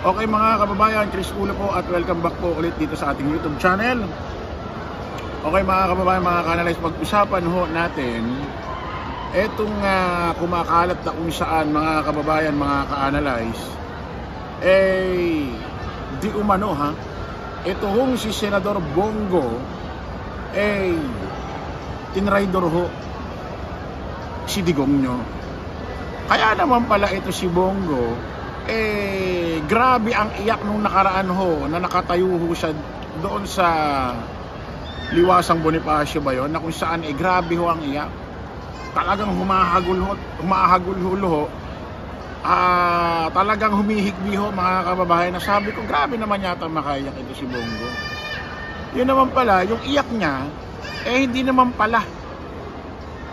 Okay mga kababayan, Chris Ulo po at welcome back po ulit dito sa ating YouTube channel. Okay mga kababayan, mga ka-analyze, pag-usapan ho natin etong kumakalat na kung saan mga kababayan, mga ka-analyze, di umano ha, ito hong si Senador Bongo tinraidor ho si Digong nyo. Kaya naman pala ito si Bongo, grabe ang iyak nung nakaraan ho na nakatayo ho siya doon sa Liwasang Bonifacio ba yun, na kung saan grabe ho ang iyak. Talagang humahagul ho, talagang humihigbi ho mga kababayan, na sabi ko grabe naman yata makaiyak ito si Bongo. Yun naman pala, yung iyak niya hindi naman pala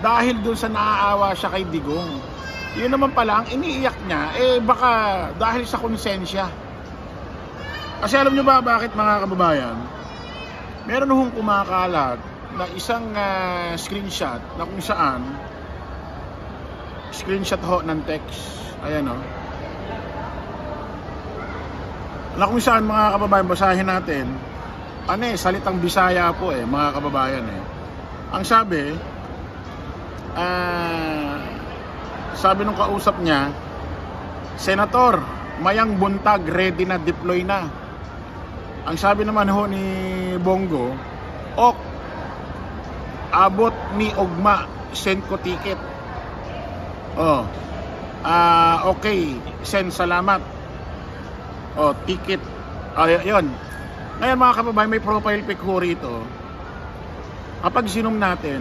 dahil doon sa naaawa siya kay Digong. Yun naman pala, ang iniiyak niya, baka dahil sa konsensya. Kasi alam nyo ba bakit mga kababayan? Meron hong kumakalat na isang screenshot na kung saan, screenshot ho ng text, ayan o. Na kung saan mga kababayan, basahin natin, salitang Bisaya po mga kababayan Ang sabi, sabi nung kausap niya, Senator, mayang buntag, ready na, deploy na. Ang sabi naman ho ni Bongo, ok, abot ni Ogma, send ko ticket. Okay, send, salamat. Ticket. Yun. Ngayon mga kababayan, may profile pic ho rito. Kapag sinum natin,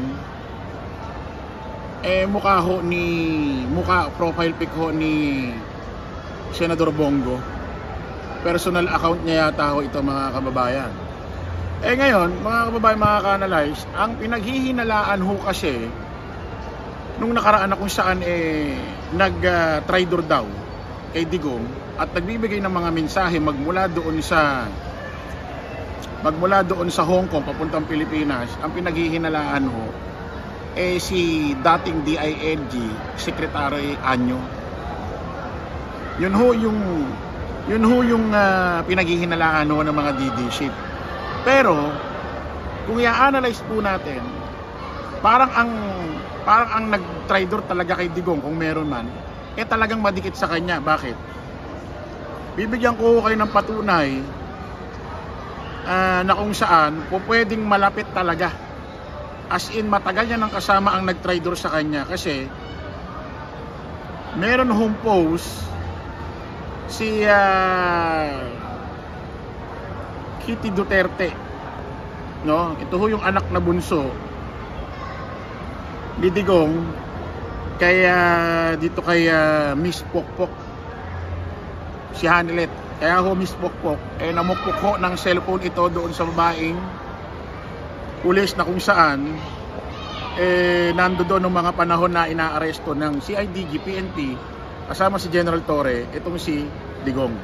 mukha profile pic ho ni Senador Bongo. Personal account niya yata ho ito mga kababayan. Ngayon mga kababayan, mga ka-analyze, ang pinaghihinalaan ho kasi nung nakaraan na kung saan nag-traidor daw kay Digong at nagbibigay ng mga mensahe magmula doon sa Hong Kong papuntang Pilipinas, ang pinaghihinalaan ho si dating DILG Secretary Anyo. Yun ho yung pinaghihinalaan ho ng mga DD-ship. Pero kung i-analyze po natin, parang ang nag-traidor talaga kay Digong, kung meron man, talagang madikit sa kanya. Bakit? Bibigyan ko kayo ng patunay na kung saan pwedeng malapit talaga. As in, matagal niya nang kasama ang nag-traidor sa kanya, kasi meron home post si Kitty Duterte, no? Ito ho yung anak na bunso ni Digong dito kay Miss Pokpok, si Hanilet. Kaya ho Miss Pokpok namukpok ho ng cellphone ito doon sa babaeng pulis na kung saan nando doon ng mga panahon na inaaresto ng CIDG PNP kasama si General Torre itong si Digong.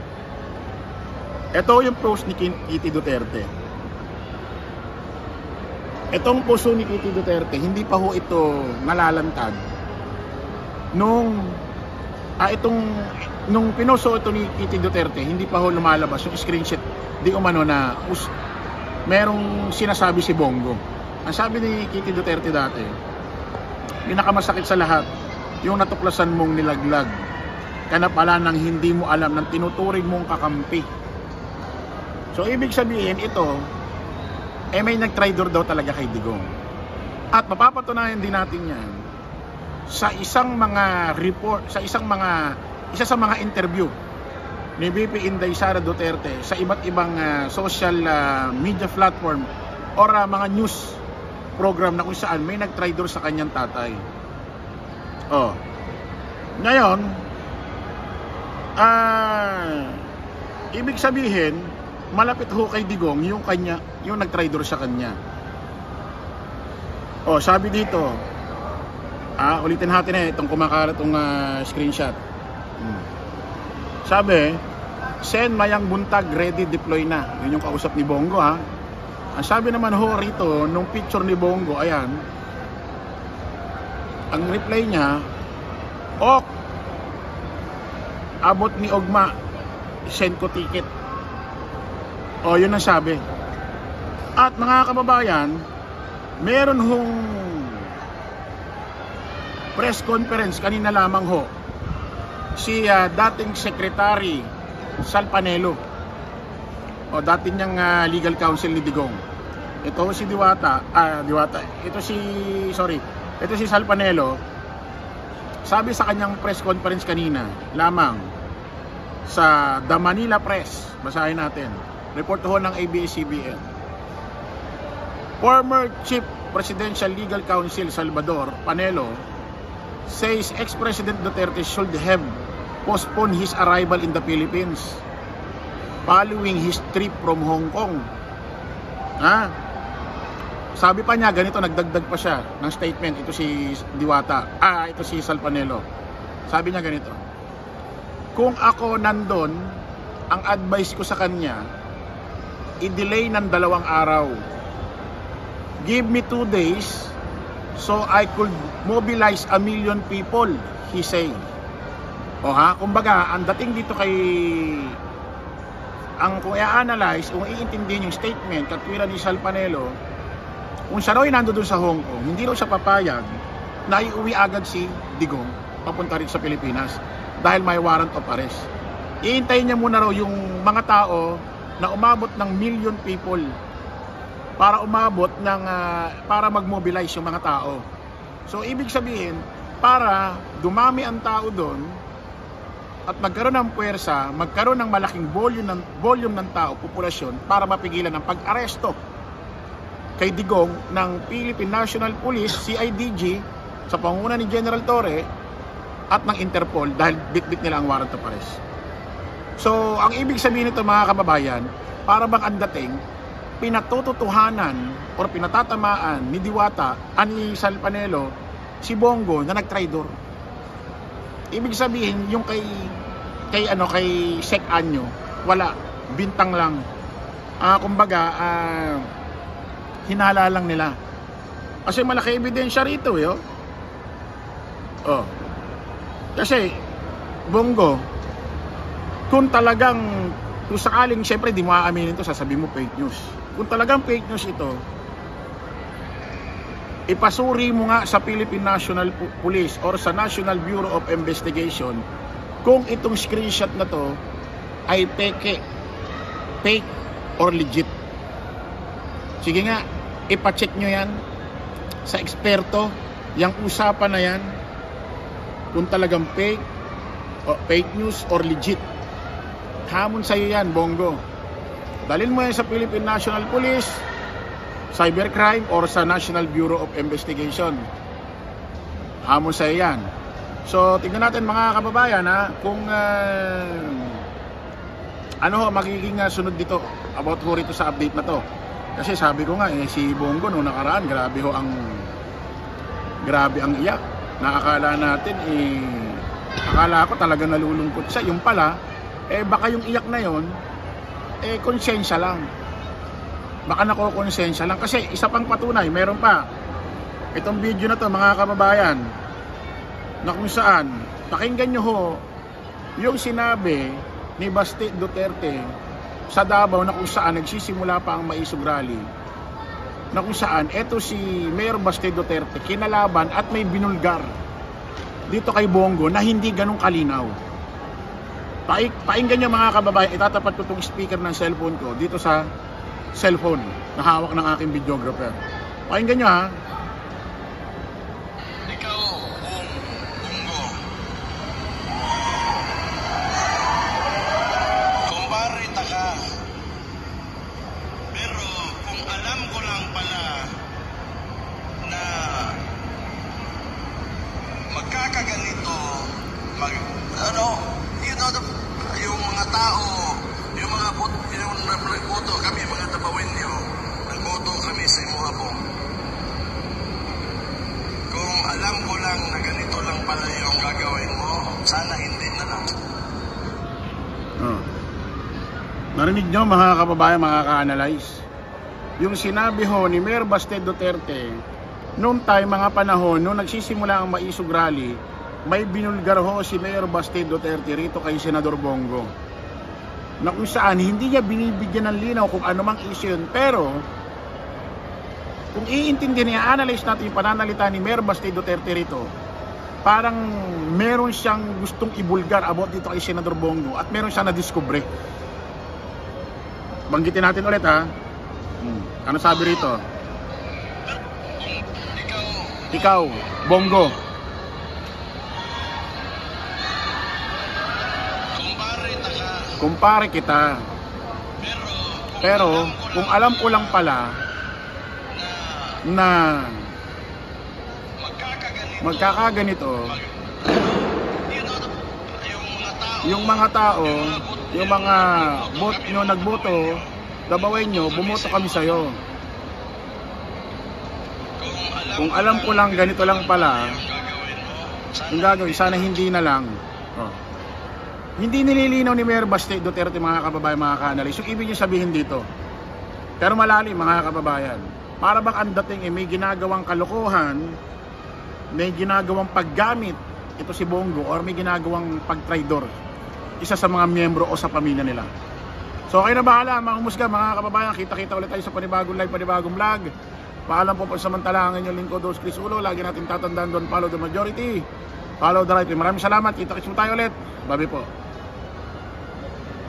Ito yung post ni Kitty Duterte. Itong post ni Kitty Duterte, hindi pa ho ito nalalantad nung pinoso ito ni Kitty Duterte, hindi pa ho lumalabas yung screenshot di umano na merong sinasabi si Bongo. Ang sabi ni Kitty Duterte dati, pinakamasakit sa lahat, yung natuklasan mong nilaglag ka na pala nang hindi mo alam, ng tinuturing mong kakampi. So ibig sabihin ito, may nag-traidor daw talaga kay Digong. At mapapatunayan din natin yan sa isa sa mga interview ni VP Inday Sara Duterte sa iba't ibang social media platform or mga news program na kung saan may nag-traidor sa kanyang tatay. Ngayon, ibig sabihin malapit ho kay Digong yung nag-traidor sa kanya. Sabi dito, ulitin natin itong kumakalat itong screenshot. Sabi, send mayang buntag, ready, deploy na. Yun yung kausap ni Bongo Ang sabi naman ho rito, nung picture ni Bongo, ayan, ang reply niya, ok, abot ni Ogma, send ko ticket. O, yun ang sabi. At mga kababayan, meron hong press conference kanina lamang ho si dating Secretary Sal Panelo, o dating niyang legal counsel ni Digong. Ito si ito si Sal Panelo. Sabi sa kanyang press conference kanina lamang sa The Manila Press, basahin natin, report ho ng ABS-CBN. Former Chief Presidential Legal Counsel Salvador Panelo says ex-President Duterte should have postponed his arrival in the Philippines following his trip from Hong Kong. Sabi pa niya, ganito, nagdagdag pa siya ng statement, ito si ito si Sal Panelo. Sabi niya ganito: kung ako nandun, ang advice ko sa kanya, i-delay ng 2 araw. Give me 2 days so I could mobilize 1 million people, he said. Kumbaga, ang dating dito kung i-analyze, kung iintindihin yung statement, katwiran ni Sal Panelo, kung siya raw ay nando doon sa Hong Kong, hindi raw siya papayag na iuwi agad si Digong papunta rin sa Pilipinas dahil may warrant of arrest. Iintayin niya muna raw yung mga tao na umabot ng 1 million people para para mag-mobilize yung mga tao. So ibig sabihin, para dumami ang tao doon at magkaroon ng puwersa, magkaroon ng malaking volume ng tao, populasyon, para mapigilan ang pag-aresto kay Digong ng Philippine National Police, CIDG, sa pangunguna ni General Torre at ng Interpol dahil bit-bit nila ang warrant of arrest. So ang ibig sabihin nito mga kababayan, para bang ang dating pinatututuhanan or pinatatamaan ni ni Sal Panelo si Bongo na nagtraidor. Ibig sabihin yung kay Sec Anyo, wala, bintang lang. Kumbaga hinala lang nila. Kasi malaki ebidensya rito Kasi Bongo, kung sakaling, syempre di mo aaminin ito, sasabihin mo fake news. Kung talagang fake news ito, ipasuri mo nga sa Philippine National Police or sa National Bureau of Investigation kung itong screenshot na to ay fake or legit. Sige nga, ipacheck nyo yan sa eksperto, yung usapan na yan, kung talagang fake news or legit. Hamon sa'yo yan, Bongo. Dalhin mo yan sa Philippine National Police, Cybercrime, or sa National Bureau of Investigation. Hamon sa'yo yan. So, tingnan natin mga kababayan kung magiging sunod dito about rito sa update na to. Kasi sabi ko nga, si Bongo nung nakaraan, grabe ang iyak. Nakakala natin, akala ko talaga nalulungkot siya. Yung pala, baka yung iyak na yon konsensya lang. Baka nakokonsensya lang. Kasi isa pang patunay, meron pa. Itong video na to mga kababayan, na kung saan, pakinggan nyo ho, yung sinabi ni Baste Duterte sa Davao na kung saan nagsisimula pa ang Maisog Rally, na kung saan eto si Mayor Baste Duterte kinalaban at may binulgar dito kay Bongo na hindi ganun kalinaw. Pakinggan nyo mga kababayan, itatapat ko itong speaker ng cellphone ko dito sa cellphone na hawak ng aking videographer. Pakinggan nyo Ikaw, Bongo, kumparita ka. Pero kung alam ko lang pala na magkakaganito, yung mga tao, yung nagboto kami, mga tabawin nyo, nagboto kami sa imo hapon. Kung alam ko lang na ganito lang pala yung gagawin mo, sana hindi na lang. Narinig nyo mga kababayan, mga ka-analyze, yung sinabi ho ni Mayor Baste Duterte noong mga panahon nung nagsisimula ang Maisog Rally, may binulgar ho si Mayor Baste Duterte rito kay Senador Bongo. na kung saan hindi niya binibigyan ng linaw kung ano mang issue yun. Pero kung iintindi niya, analyze natin yung pananalita ni Mayor Baste Duterte rito, parang meron siyang gustong ibulgar about dito kay Senador Bongo at meron siyang nadiskubre. Banggitin natin ulit ha. Ano sabi rito? Ikaw, Bongo, kumpare kita. Pero kung alam ko lang pala na magkakaganito yung mga tao, yung mga nagboto, Dabawen nyo, bumoto kami sa'yo. Kung alam ko lang ganito lang pala yung gagawin, sana hindi na lang. Hindi nililinaw ni Mayor Baste Duterte, mga kababayan, mga ka-analyst, yung ibig niya sabihin dito. Pero malalim, mga kababayan. Para bang ang dating may ginagawang kalokohan, may ginagawang paggamit ito si Bongo, or may ginagawang pagtraidor isa sa mga miyembro o sa pamilya nila. So kayo na bahala, mga humusga, mga kababayan. Kita-kita ulit tayo sa panibagong live, panibagong vlog. Paalam po pansamantalangan yung lingkod dos Chris Ulo. Lagi natin tatandaan doon, follow the majority, follow the right. Maraming salamat, kita-kits mo tayo ulit. Babi po.